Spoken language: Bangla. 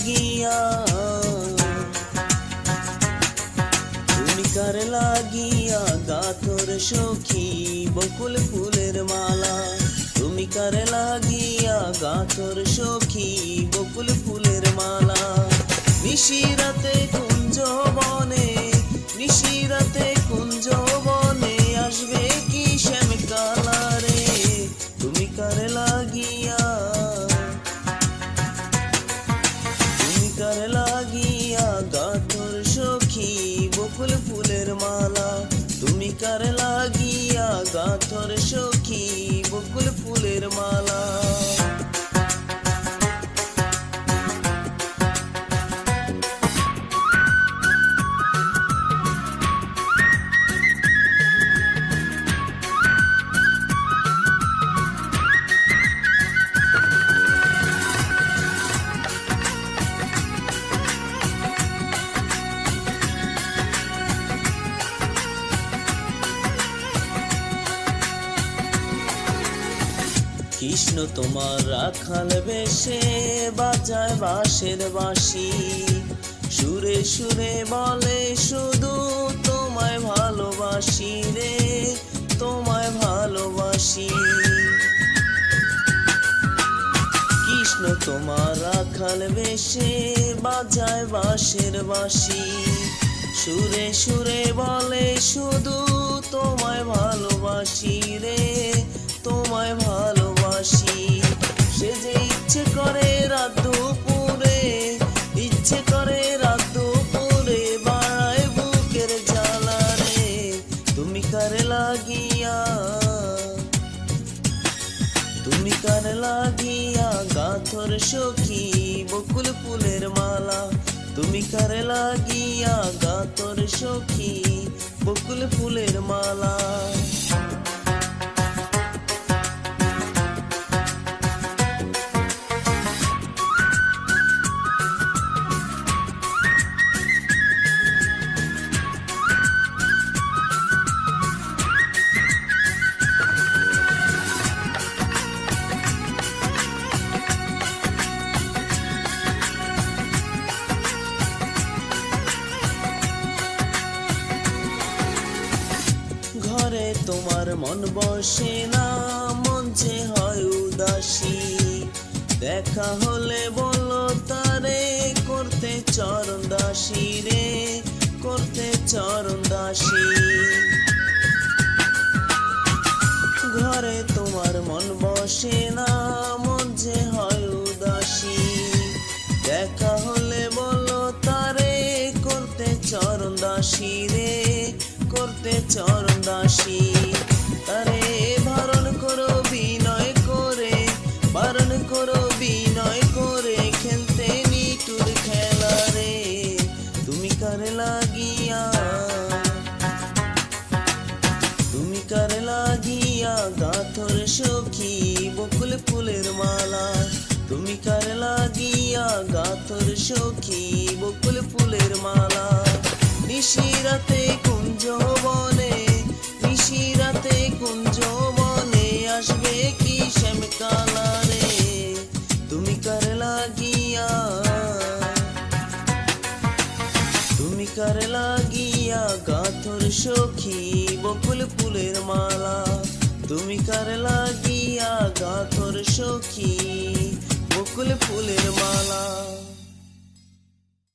লাগিয়া, তুমি কার লাগিয়া গাথর সখী বকুল ফুলের মালা, তুমি কার লাগিয়া গাথর সখী বকুল ফুলের মালা। নিশিরাতে কুঞ্জ বনে, নিশিরাতে কুঞ্জ বনে আসবে কি শ্যামকালা রে, তুমি কার লাগিয়া, তুমি কার লাগিয়া গাথর সখী বকুল ফুলের মালা, তুমি কার লাগিয়া গাথর সখী বকুল ফুলের মালা। কৃষ্ণ তোমার রাখাল বেশে বাজায় বাঁশের বাঁশি, সুরে সুরে বলে শুধু তোমায় ভালোবাসি রে, তোমায় ভালোবাসি। কৃষ্ণ তোমার রাখাল বেশে বাজায় বাঁশের বাঁশি, সুরে সুরে বলে শুধু তোমায় ভালোবাসি রে, তোমায় ভালোবাসি। সে যে ইচ্ছে করে রাত দুপুরে, ইচ্ছে করে রাত দুপুরে বাড়ায় বুকের জ্বালা রে, তুমি কার লাগিয়া, তুমি কার লাগিয়া গাথর সখী বকুল ফুলের মালা, তুমি কার লাগিয়া গাথর সখী বকুল ফুলের মালা। ঘরে তোমার মন বসে না, মন যে হয় উদাসী, দেখা হলে বলো তারে করতে চরণ দাসী রে, করতে চরণ দাসী। ঘরে তোমার মন বসে না, মন যে হয় উদাসী, দেখা হলে বলো তারে করতে চরণ দাসী রে, করতে চরণ দাসী। তারে বারণ করো বিনয় করে, বারণ করো বিনয় করে খেলতে নিটুর খেলা রে, তুমি কার লাগিয়া, তুমি কার লাগিয়া গাথর সখী বকুল ফুলের মালা, তুমি কার লাগিয়া গাথর সখী বকুল ফুলের মালা। নিশিরাতে কুঞ্জ বনে, নিশিরাতে কুঞ্জ বনে আসবে কি শ্যামকালা রে, তুমি কার লাগিয়া, তুমি কার লাগিয়া গাথর সখী বকুল ফুলের মালা, তুমি কার লাগিয়া গাথর সখী বকুল ফুলের মালা।